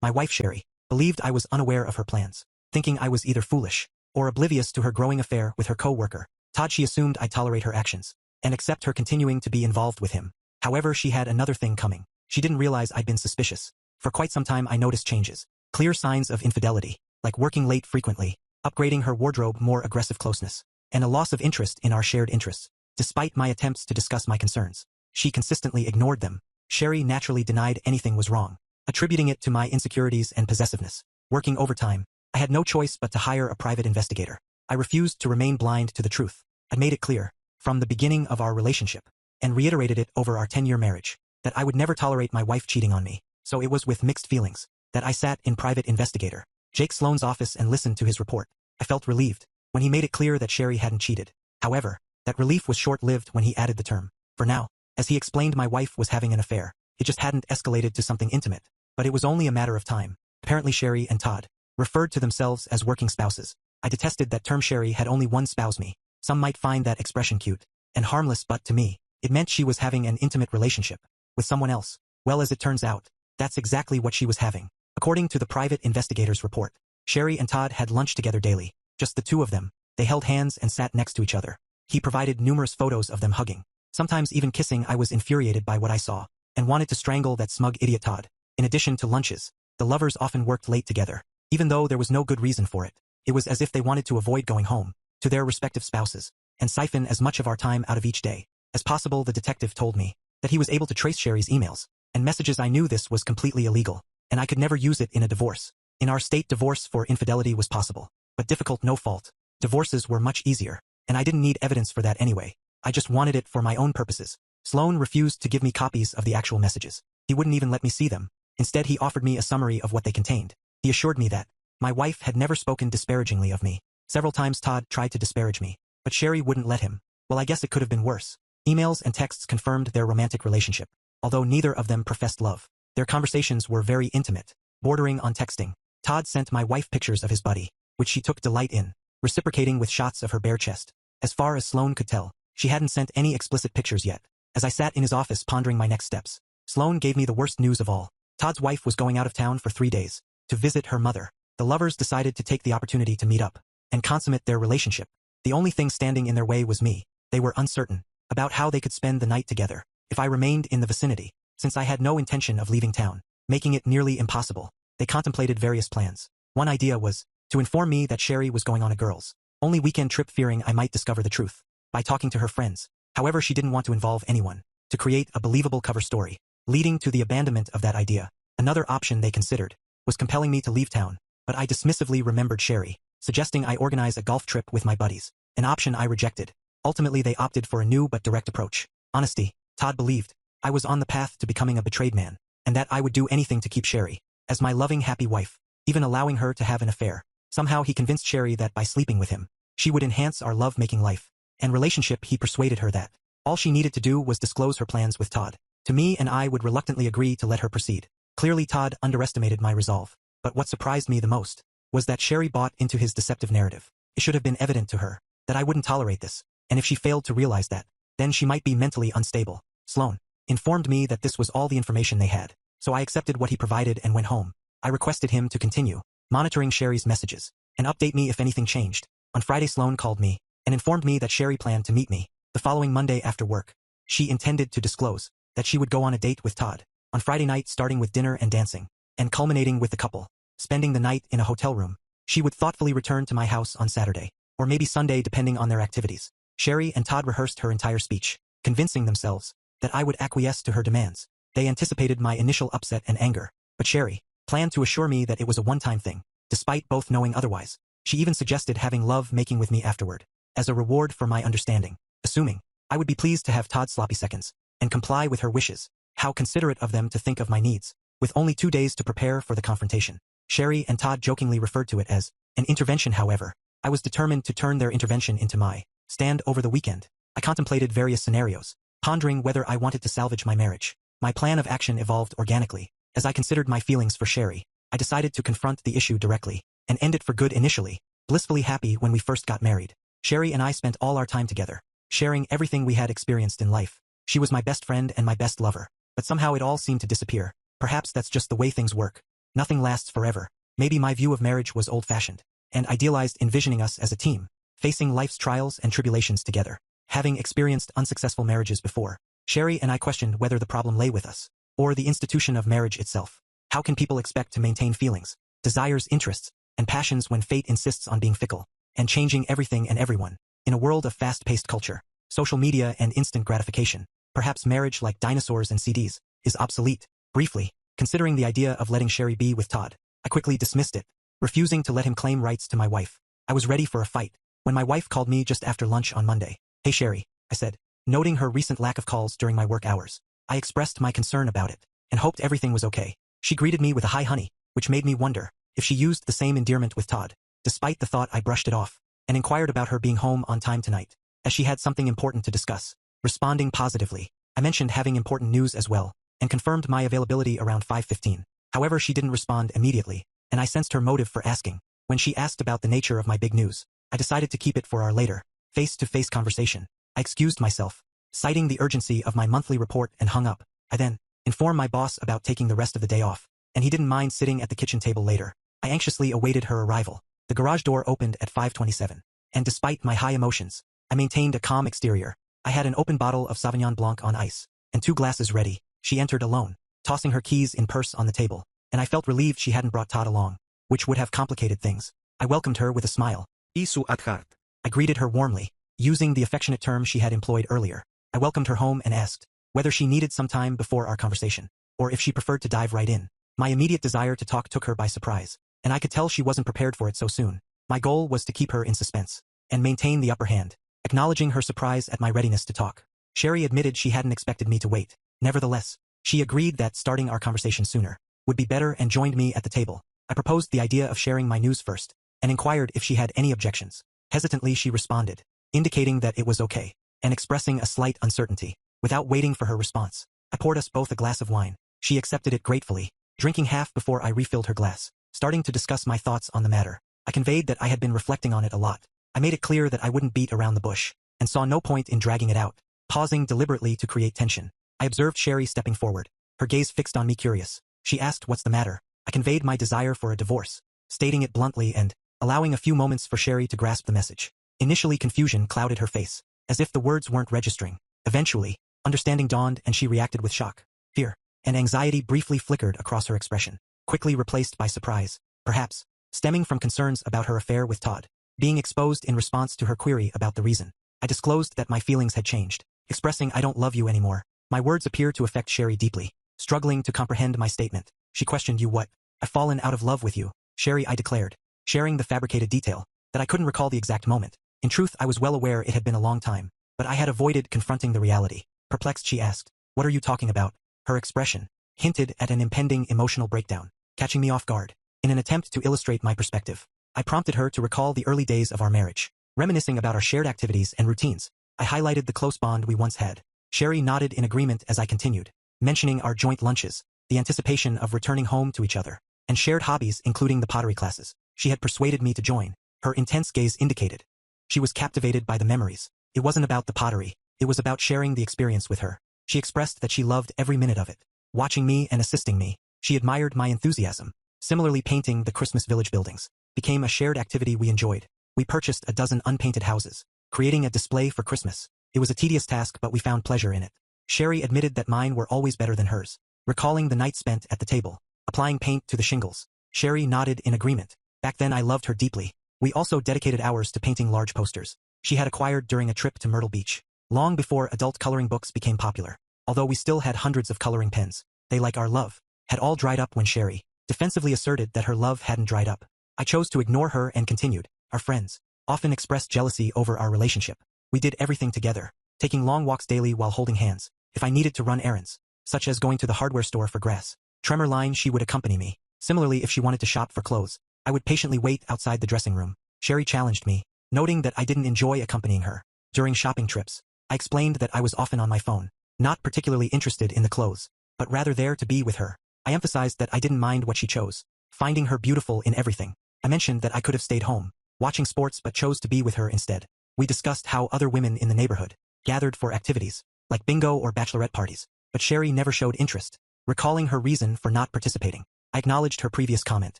My wife Sherry believed I was unaware of her plans, thinking I was either foolish or oblivious to her growing affair with her co-worker, Todd. She assumed I'd tolerate her actions and accept her continuing to be involved with him. However, she had another thing coming. She didn't realize I'd been suspicious. For quite some time I noticed changes, clear signs of infidelity, like working late frequently, upgrading her wardrobe, more aggressive closeness, and a loss of interest in our shared interests. Despite my attempts to discuss my concerns, she consistently ignored them. Sherry naturally denied anything was wrong, attributing it to my insecurities and possessiveness. Working overtime, I had no choice but to hire a private investigator. I refused to remain blind to the truth. I made it clear, from the beginning of our relationship, and reiterated it over our 10-year marriage, that I would never tolerate my wife cheating on me. So it was with mixed feelings that I sat in private investigator Jake Sloan's office and listened to his report. I felt relieved when he made it clear that Sherry hadn't cheated. However, that relief was short-lived when he added the term, "for now." As he explained, my wife was having an affair. It just hadn't escalated to something intimate, but it was only a matter of time. Apparently Sherry and Todd referred to themselves as working spouses. I detested that term. Sherry had only one spouse, me. Some might find that expression cute and harmless, but to me, it meant she was having an intimate relationship with someone else. Well, as it turns out, that's exactly what she was having. According to the private investigator's report, Sherry and Todd had lunch together daily, just the two of them. They held hands and sat next to each other. He provided numerous photos of them hugging, sometimes even kissing. I was infuriated by what I saw and wanted to strangle that smug idiot Todd. In addition to lunches, the lovers often worked late together, even though there was no good reason for it. It was as if they wanted to avoid going home to their respective spouses and siphon as much of our time out of each day as possible. The detective told me that he was able to trace Sherry's emails and messages. I knew this was completely illegal, and I could never use it in a divorce. In our state, divorce for infidelity was possible, but difficult. No fault divorces were much easier, and I didn't need evidence for that anyway. I just wanted it for my own purposes. Sloan refused to give me copies of the actual messages. He wouldn't even let me see them. Instead, he offered me a summary of what they contained. He assured me that my wife had never spoken disparagingly of me. Several times Todd tried to disparage me, but Sherry wouldn't let him. Well, I guess it could have been worse. Emails and texts confirmed their romantic relationship, although neither of them professed love. Their conversations were very intimate, bordering on texting. Todd sent my wife pictures of his buddy, which she took delight in, reciprocating with shots of her bare chest. As far as Sloan could tell, she hadn't sent any explicit pictures yet. As I sat in his office pondering my next steps, Sloan gave me the worst news of all. Todd's wife was going out of town for 3 days to visit her mother. The lovers decided to take the opportunity to meet up and consummate their relationship. The only thing standing in their way was me. They were uncertain about how they could spend the night together if I remained in the vicinity, since I had no intention of leaving town, making it nearly impossible. They contemplated various plans. One idea was to inform me that Sherry was going on a girls' only weekend trip, fearing I might discover the truth by talking to her friends. However, she didn't want to involve anyone to create a believable cover story, leading to the abandonment of that idea. Another option they considered was compelling me to leave town, but I dismissively remembered Sherry suggesting I organize a golf trip with my buddies, an option I rejected. Ultimately, they opted for a new but direct approach. Honesty. Todd believed I was on the path to becoming a betrayed man, and that I would do anything to keep Sherry as my loving, happy wife, even allowing her to have an affair. Somehow he convinced Sherry that by sleeping with him, she would enhance our love-making life and relationship. He persuaded her that all she needed to do was disclose her plans with Todd to me, and I would reluctantly agree to let her proceed. Clearly, Todd underestimated my resolve, but what surprised me the most was that Sherry bought into his deceptive narrative. It should have been evident to her that I wouldn't tolerate this, and if she failed to realize that, then she might be mentally unstable. Sloan informed me that this was all the information they had, so I accepted what he provided and went home. I requested him to continue monitoring Sherry's messages and update me if anything changed. On Friday, Sloan called me and informed me that Sherry planned to meet me the following Monday after work. She intended to disclose that she would go on a date with Todd on Friday night, starting with dinner and dancing, and culminating with the couple spending the night in a hotel room. She would thoughtfully return to my house on Saturday, or maybe Sunday depending on their activities. Sherry and Todd rehearsed her entire speech, convincing themselves that I would acquiesce to her demands. They anticipated my initial upset and anger, but Sherry planned to assure me that it was a one-time thing, despite both knowing otherwise. She even suggested having love-making with me afterward, as a reward for my understanding, assuming I would be pleased to have Todd's sloppy seconds and comply with her wishes. How considerate of them to think of my needs. With only 2 days to prepare for the confrontation, Sherry and Todd jokingly referred to it as an intervention. However, I was determined to turn their intervention into my stand over the weekend. I contemplated various scenarios, pondering whether I wanted to salvage my marriage. My plan of action evolved organically. As I considered my feelings for Sherry, I decided to confront the issue directly and end it for good. Initially blissfully happy when we first got married, Sherry and I spent all our time together, sharing everything we had experienced in life. She was my best friend and my best lover, but somehow it all seemed to disappear. Perhaps that's just the way things work. Nothing lasts forever. Maybe my view of marriage was old-fashioned, and idealized envisioning us as a team, facing life's trials and tribulations together. Having experienced unsuccessful marriages before, Sherry and I questioned whether the problem lay with us, or the institution of marriage itself. How can people expect to maintain feelings, desires, interests, and passions when fate insists on being fickle, and changing everything and everyone? In a world of fast-paced culture, social media and instant gratification, perhaps marriage, like dinosaurs and CDs, is obsolete. Briefly, considering the idea of letting Sherry be with Todd, I quickly dismissed it, refusing to let him claim rights to my wife. I was ready for a fight, when my wife called me just after lunch on Monday. "Hey Sherry," I said, noting her recent lack of calls during my work hours. I expressed my concern about it, and hoped everything was okay. She greeted me with a "Hi honey," which made me wonder if she used the same endearment with Todd. Despite the thought, I brushed it off, and inquired about her being home on time tonight, as she had something important to discuss. Responding positively, I mentioned having important news as well, and confirmed my availability around 5:15. However, she didn't respond immediately, and I sensed her motive for asking. When she asked about the nature of my big news, I decided to keep it for our later, face-to-face conversation. I excused myself, citing the urgency of my monthly report, and hung up. I then informed my boss about taking the rest of the day off, and he didn't mind sitting at the kitchen table later. I anxiously awaited her arrival. The garage door opened at 5:27, and despite my high emotions, I maintained a calm exterior. I had an open bottle of Sauvignon Blanc on ice, and 2 glasses ready. She entered alone, tossing her keys in purse on the table, and I felt relieved she hadn't brought Todd along, which would have complicated things. I welcomed her with a smile. Isu at heart. I greeted her warmly, using the affectionate term she had employed earlier. I welcomed her home and asked whether she needed some time before our conversation, or if she preferred to dive right in. My immediate desire to talk took her by surprise, and I could tell she wasn't prepared for it so soon. My goal was to keep her in suspense, and maintain the upper hand. Acknowledging her surprise at my readiness to talk, Sherry admitted she hadn't expected me to wait. Nevertheless, she agreed that starting our conversation sooner would be better and joined me at the table. I proposed the idea of sharing my news first, and inquired if she had any objections. Hesitantly she responded, indicating that it was okay, and expressing a slight uncertainty. Without waiting for her response, I poured us both a glass of wine. She accepted it gratefully, drinking half before I refilled her glass. Starting to discuss my thoughts on the matter, I conveyed that I had been reflecting on it a lot. I made it clear that I wouldn't beat around the bush, and saw no point in dragging it out. Pausing deliberately to create tension, I observed Sherry stepping forward, her gaze fixed on me, curious. She asked what's the matter. I conveyed my desire for a divorce, stating it bluntly and allowing a few moments for Sherry to grasp the message. Initially, confusion clouded her face, as if the words weren't registering. Eventually, understanding dawned, and she reacted with shock, fear, and anxiety briefly flickered across her expression, quickly replaced by surprise, perhaps stemming from concerns about her affair with Todd. Being exposed in response to her query about the reason, I disclosed that my feelings had changed, expressing "I don't love you anymore." My words appeared to affect Sherry deeply. Struggling to comprehend my statement, she questioned, "You what?" "I've fallen out of love with you, Sherry," I declared, sharing the fabricated detail that I couldn't recall the exact moment. In truth, I was well aware it had been a long time, but I had avoided confronting the reality. Perplexed, she asked, "What are you talking about?" Her expression hinted at an impending emotional breakdown, catching me off guard. In an attempt to illustrate my perspective, I prompted her to recall the early days of our marriage, reminiscing about our shared activities and routines. I highlighted the close bond we once had. Sherry nodded in agreement as I continued, mentioning our joint lunches, the anticipation of returning home to each other, and shared hobbies including the pottery classes. She had persuaded me to join. Her intense gaze indicated she was captivated by the memories. It wasn't about the pottery, it was about sharing the experience with her. She expressed that she loved every minute of it, watching me and assisting me. She admired my enthusiasm. Similarly, painting the Christmas village buildings became a shared activity we enjoyed. We purchased a dozen unpainted houses, creating a display for Christmas. It was a tedious task, but we found pleasure in it. Sherry admitted that mine were always better than hers, recalling the night spent at the table, applying paint to the shingles. Sherry nodded in agreement. Back then I loved her deeply. We also dedicated hours to painting large posters she had acquired during a trip to Myrtle Beach, long before adult coloring books became popular. Although we still had hundreds of coloring pens, they, like our love, had all dried up when Sherry defensively asserted that her love hadn't dried up. I chose to ignore her and continued. Our friends often expressed jealousy over our relationship. We did everything together, taking long walks daily while holding hands. If I needed to run errands, such as going to the hardware store for grass, trimmer line, she would accompany me. Similarly, if she wanted to shop for clothes, I would patiently wait outside the dressing room. Sherry challenged me, noting that I didn't enjoy accompanying her. During shopping trips, I explained that I was often on my phone, not particularly interested in the clothes, but rather there to be with her. I emphasized that I didn't mind what she chose, finding her beautiful in everything. I mentioned that I could have stayed home, watching sports, but chose to be with her instead. We discussed how other women in the neighborhood gathered for activities, like bingo or bachelorette parties, but Sherry never showed interest, recalling her reason for not participating. I acknowledged her previous comment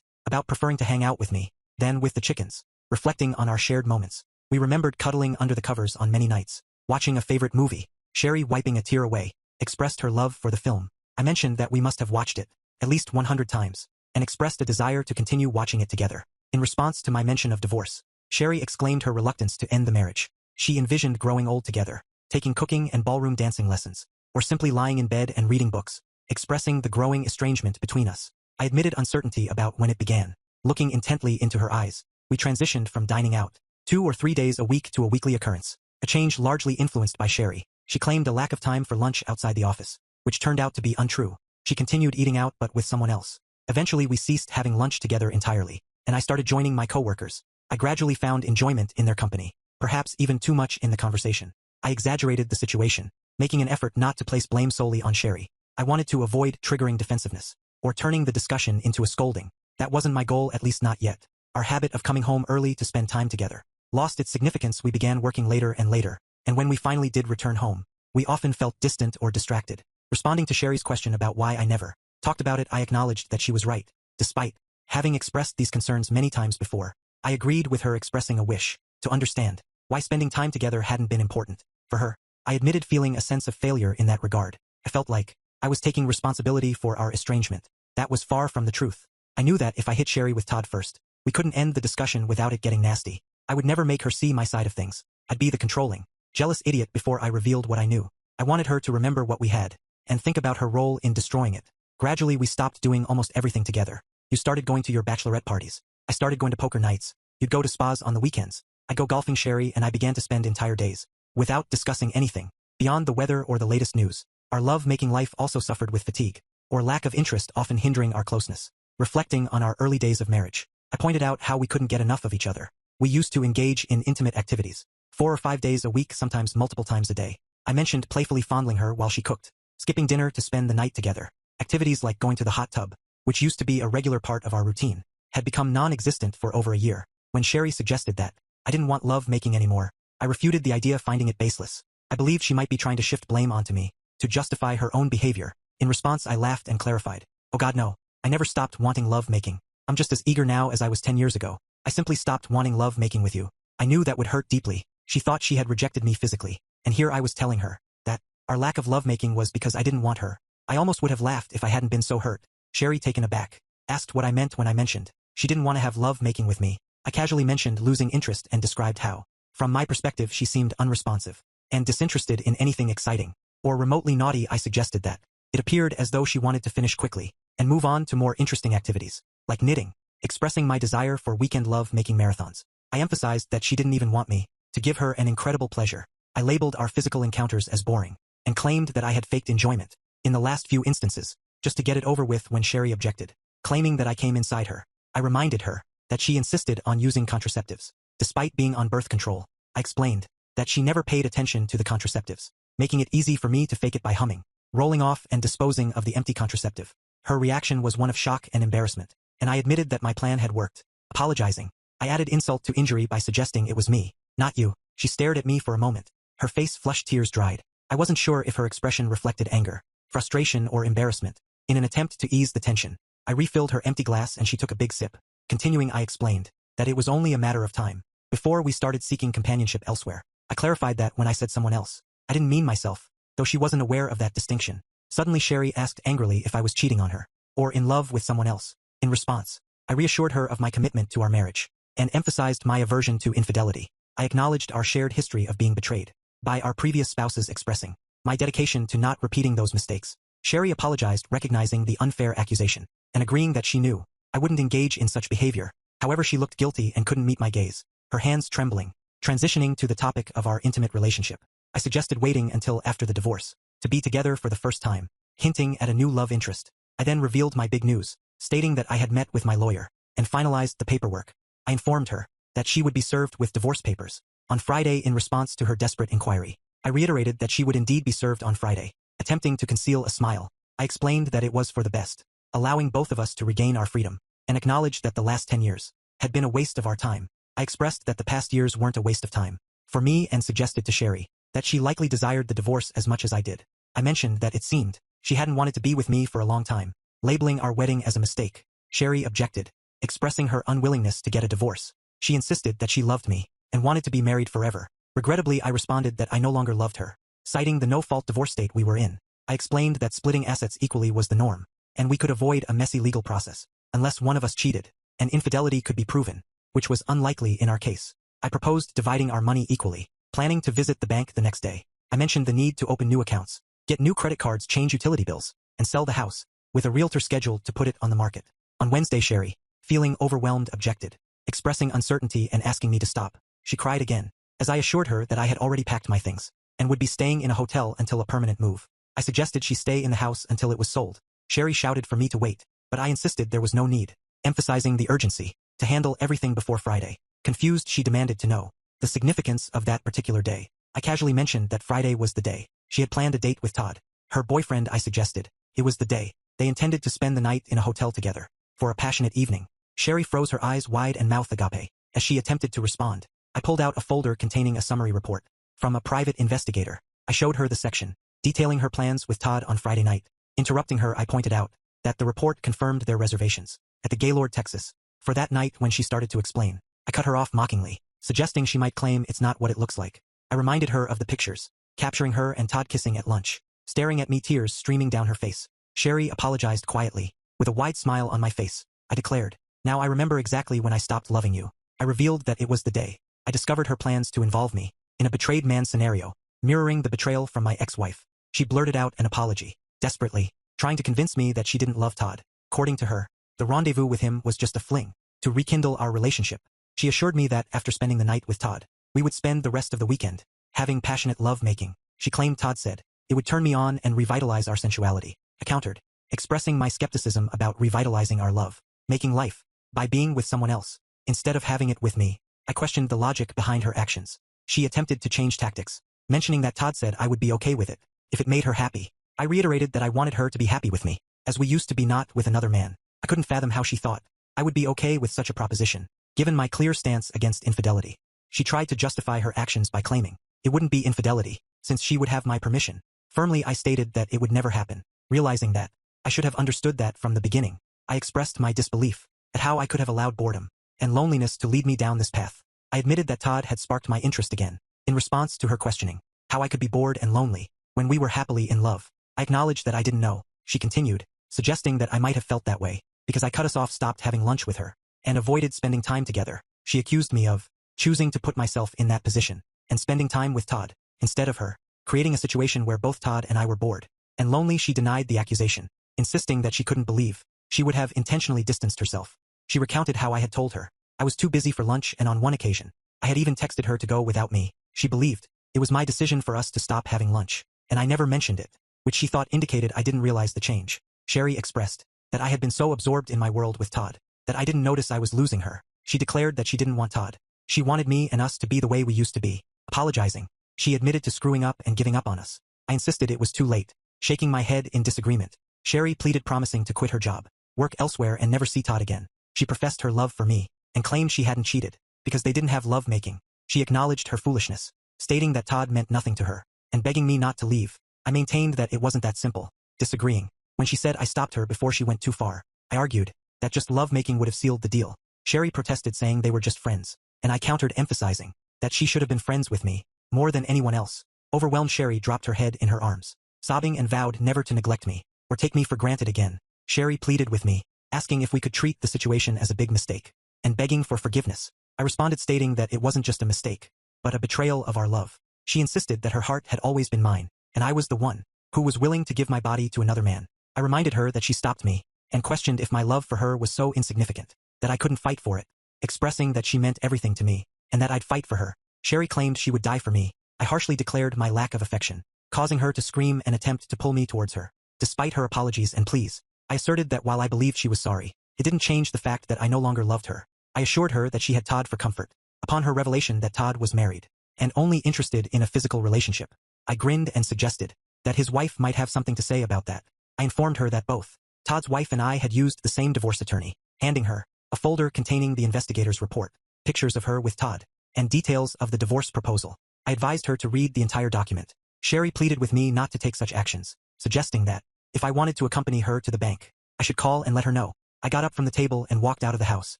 about preferring to hang out with me than with the chickens. Reflecting on our shared moments, we remembered cuddling under the covers on many nights, watching a favorite movie. Sherry, wiping a tear away, expressed her love for the film. I mentioned that we must have watched it at least 100 times, and expressed a desire to continue watching it together. In response to my mention of divorce, Sherry exclaimed her reluctance to end the marriage. She envisioned growing old together, taking cooking and ballroom dancing lessons, or simply lying in bed and reading books, expressing the growing estrangement between us. I admitted uncertainty about when it began. Looking intently into her eyes, we transitioned from dining out 2 or 3 days a week to a weekly occurrence, a change largely influenced by Sherry. She claimed a lack of time for lunch outside the office, which turned out to be untrue. She continued eating out but with someone else. Eventually we ceased having lunch together entirely, and I started joining my coworkers. I gradually found enjoyment in their company, perhaps even too much in the conversation. I exaggerated the situation, making an effort not to place blame solely on Sherry. I wanted to avoid triggering defensiveness, or turning the discussion into a scolding. That wasn't my goal, at least not yet. Our habit of coming home early to spend time together lost its significance. We began working later and later, and when we finally did return home, we often felt distant or distracted. Responding to Sherry's question about why I never talked about it, I acknowledged that she was right. Despite having expressed these concerns many times before, I agreed with her, expressing a wish to understand why spending time together hadn't been important for her. I admitted feeling a sense of failure in that regard. I felt like I was taking responsibility for our estrangement. That was far from the truth. I knew that if I hit Sherry with Todd first, we couldn't end the discussion without it getting nasty. I would never make her see my side of things. I'd be the controlling, jealous idiot before I revealed what I knew. I wanted her to remember what we had, and think about her role in destroying it. Gradually we stopped doing almost everything together. You started going to your bachelorette parties. I started going to poker nights. You'd go to spas on the weekends. I'd go golfing. Sherry and I began to spend entire days without discussing anything beyond the weather or the latest news. Our love-making life also suffered with fatigue, or lack of interest, often hindering our closeness. Reflecting on our early days of marriage, I pointed out how we couldn't get enough of each other. We used to engage in intimate activities 4 or 5 days a week, sometimes multiple times a day. I mentioned playfully fondling her while she cooked, skipping dinner to spend the night together. Activities like going to the hot tub, which used to be a regular part of our routine, had become non-existent for over a year. When Sherry suggested that I didn't want love-making anymore, I refuted the idea, finding it baseless. I believed she might be trying to shift blame onto me to justify her own behavior. In response, I laughed and clarified, "Oh God, no. I never stopped wanting love-making. I'm just as eager now as I was 10 years ago. I simply stopped wanting love-making with you." I knew that would hurt deeply. She thought she had rejected me physically, and here I was telling her that our lack of love-making was because I didn't want her. I almost would have laughed if I hadn't been so hurt. Sherry, taken aback, asked what I meant when I mentioned she didn't want to have love-making with me. I casually mentioned losing interest and described how, from my perspective, she seemed unresponsive and disinterested in anything exciting or remotely naughty. I suggested that it appeared as though she wanted to finish quickly and move on to more interesting activities, like knitting, expressing my desire for weekend love-making marathons. I emphasized that she didn't even want me to give her an incredible pleasure. I labeled our physical encounters as boring and claimed that I had faked enjoyment in the last few instances, just to get it over with. When Sherry objected, claiming that I came inside her, I reminded her that she insisted on using contraceptives, despite being on birth control. I explained that she never paid attention to the contraceptives, making it easy for me to fake it by humming, rolling off and disposing of the empty contraceptive. Her reaction was one of shock and embarrassment, and I admitted that my plan had worked. Apologizing, I added insult to injury by suggesting it was me, not you. She stared at me for a moment. Her face flushed, tears dried. I wasn't sure if her expression reflected anger, frustration, or embarrassment. In an attempt to ease the tension, I refilled her empty glass and she took a big sip. Continuing, I explained that it was only a matter of time before we started seeking companionship elsewhere. I clarified that when I said someone else, I didn't mean myself, though she wasn't aware of that distinction. Suddenly Sherry asked angrily if I was cheating on her, or in love with someone else. In response, I reassured her of my commitment to our marriage, and emphasized my aversion to infidelity. I acknowledged our shared history of being betrayed by our previous spouses, expressing my dedication to not repeating those mistakes. Sherry apologized, recognizing the unfair accusation, and agreeing that she knew I wouldn't engage in such behavior. However, she looked guilty and couldn't meet my gaze, her hands trembling. Transitioning to the topic of our intimate relationship, I suggested waiting until after the divorce to be together for the first time, hinting at a new love interest. I then revealed my big news, stating that I had met with my lawyer and finalized the paperwork. I informed her that she would be served with divorce papers on Friday. In response to her desperate inquiry, I reiterated that she would indeed be served on Friday. Attempting to conceal a smile, I explained that it was for the best, allowing both of us to regain our freedom, and acknowledged that the last 10 years had been a waste of our time. I expressed that the past years weren't a waste of time for me and suggested to Sherry that she likely desired the divorce as much as I did. I mentioned that it seemed she hadn't wanted to be with me for a long time, labeling our wedding as a mistake. Sherry objected, expressing her unwillingness to get a divorce. She insisted that she loved me and wanted to be married forever. Regrettably, I responded that I no longer loved her. Citing the no-fault divorce state we were in, I explained that splitting assets equally was the norm, and we could avoid a messy legal process, unless one of us cheated, and infidelity could be proven, which was unlikely in our case. I proposed dividing our money equally, planning to visit the bank the next day. I mentioned the need to open new accounts, get new credit cards, change utility bills, and sell the house, with a realtor scheduled to put it on the market. On Wednesday, Sherry, feeling overwhelmed, objected, expressing uncertainty and asking me to stop. She cried again, as I assured her that I had already packed my things, and would be staying in a hotel until a permanent move. I suggested she stay in the house until it was sold. Sherry shouted for me to wait, but I insisted there was no need, emphasizing the urgency to handle everything before Friday. Confused, she demanded to know the significance of that particular day. I casually mentioned that Friday was the day she had planned a date with Todd, her boyfriend. I suggested it was the day they intended to spend the night in a hotel together for a passionate evening. Sherry froze, her eyes wide and mouth agape, as she attempted to respond. I pulled out a folder containing a summary report from a private investigator. I showed her the section detailing her plans with Todd on Friday night. Interrupting her, I pointed out that the report confirmed their reservations at the Gaylord, Texas, for that night. When she started to explain, I cut her off mockingly, suggesting she might claim it's not what it looks like. I reminded her of the pictures, capturing her and Todd kissing at lunch, staring at me, tears streaming down her face. Sherry apologized quietly, with a wide smile on my face. I declared, "Now I remember exactly when I stopped loving you." I revealed that it was the day I discovered her plans to involve me in a betrayed man scenario, mirroring the betrayal from my ex-wife. She blurted out an apology, desperately, trying to convince me that she didn't love Todd. According to her, the rendezvous with him was just a fling to rekindle our relationship. She assured me that after spending the night with Todd, we would spend the rest of the weekend having passionate love-making. She claimed Todd said it would turn me on and revitalize our sensuality. I countered, expressing my skepticism about revitalizing our love-making life by being with someone else instead of having it with me. I questioned the logic behind her actions. She attempted to change tactics, mentioning that Todd said I would be okay with it if it made her happy. I reiterated that I wanted her to be happy with me, as we used to be, not with another man. I couldn't fathom how she thought I would be okay with such a proposition, given my clear stance against infidelity. She tried to justify her actions by claiming it wouldn't be infidelity, since she would have my permission. Firmly, I stated that it would never happen. Realizing that I should have understood that from the beginning, I expressed my disbelief at how I could have allowed boredom and loneliness to lead me down this path. I admitted that Todd had sparked my interest again, in response to her questioning how I could be bored and lonely when we were happily in love. I acknowledged that I didn't know. She continued, suggesting that I might have felt that way because I cut us off, stopped having lunch with her, and avoided spending time together. She accused me of choosing to put myself in that position and spending time with Todd instead of her, creating a situation where both Todd and I were bored and lonely. She denied the accusation, insisting that she couldn't believe she would have intentionally distanced herself. She recounted how I had told her I was too busy for lunch, and on one occasion, I had even texted her to go without me. She believed it was my decision for us to stop having lunch, and I never mentioned it, which she thought indicated I didn't realize the change. Sherry expressed that I had been so absorbed in my world with Todd that I didn't notice I was losing her. She declared that she didn't want Todd. She wanted me and us to be the way we used to be. Apologizing, she admitted to screwing up and giving up on us. I insisted it was too late, shaking my head in disagreement. Sherry pleaded, promising to quit her job, work elsewhere, and never see Todd again. She professed her love for me and claimed she hadn't cheated because they didn't have love-making. She acknowledged her foolishness, stating that Todd meant nothing to her and begging me not to leave. I maintained that it wasn't that simple, disagreeing. When she said I stopped her before she went too far, I argued that just love-making would have sealed the deal. Sherry protested, saying they were just friends, and I countered, emphasizing that she should have been friends with me more than anyone else. Overwhelmed, Sherry dropped her head in her arms, sobbing, and vowed never to neglect me or take me for granted again. Sherry pleaded with me, asking if we could treat the situation as a big mistake and begging for forgiveness. I responded, stating that it wasn't just a mistake, but a betrayal of our love. She insisted that her heart had always been mine, and I was the one who was willing to give my body to another man. I reminded her that she stopped me and questioned if my love for her was so insignificant that I couldn't fight for it, expressing that she meant everything to me and that I'd fight for her. Sherry claimed she would die for me. I harshly declared my lack of affection, causing her to scream and attempt to pull me towards her. Despite her apologies and pleas, I asserted that while I believed she was sorry, it didn't change the fact that I no longer loved her. I assured her that she had Todd for comfort. Upon her revelation that Todd was married and only interested in a physical relationship, I grinned and suggested that his wife might have something to say about that. I informed her that both Todd's wife and I had used the same divorce attorney, handing her a folder containing the investigator's report, pictures of her with Todd, and details of the divorce proposal. I advised her to read the entire document. Sherry pleaded with me not to take such actions, suggesting that if I wanted to accompany her to the bank, I should call and let her know. I got up from the table and walked out of the house,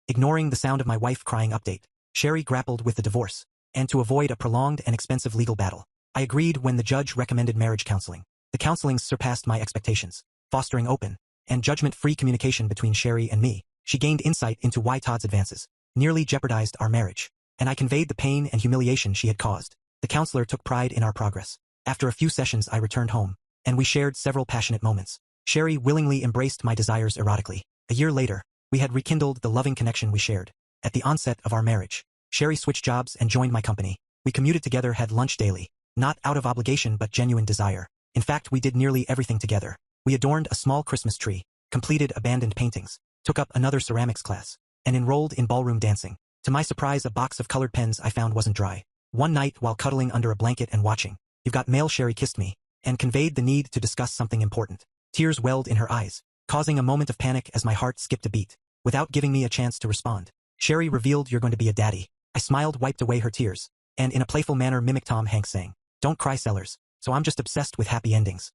ignoring the sound of my wife crying update. Sherry grappled with the divorce, and to avoid a prolonged and expensive legal battle, I agreed when the judge recommended marriage counseling. The counseling surpassed my expectations, fostering open and judgment-free communication between Sherry and me. She gained insight into why Todd's advances nearly jeopardized our marriage, and I conveyed the pain and humiliation she had caused. The counselor took pride in our progress. After a few sessions I returned home, and we shared several passionate moments. Sherry willingly embraced my desires erotically. A year later, we had rekindled the loving connection we shared. At the onset of our marriage, Sherry switched jobs and joined my company. We commuted together, had lunch daily, not out of obligation but genuine desire. In fact, we did nearly everything together. We adorned a small Christmas tree, completed abandoned paintings, took up another ceramics class, and enrolled in ballroom dancing. To my surprise, a box of colored pens I found wasn't dry. One night, while cuddling under a blanket and watching You've Got Mail, Sherry kissed me and conveyed the need to discuss something important. Tears welled in her eyes, causing a moment of panic as my heart skipped a beat. Without giving me a chance to respond, Sherry revealed, "You're going to be a daddy." I smiled, wiped away her tears, and in a playful manner mimicked Tom Hanks saying, "Don't cry, Sellers." So I'm just obsessed with happy endings.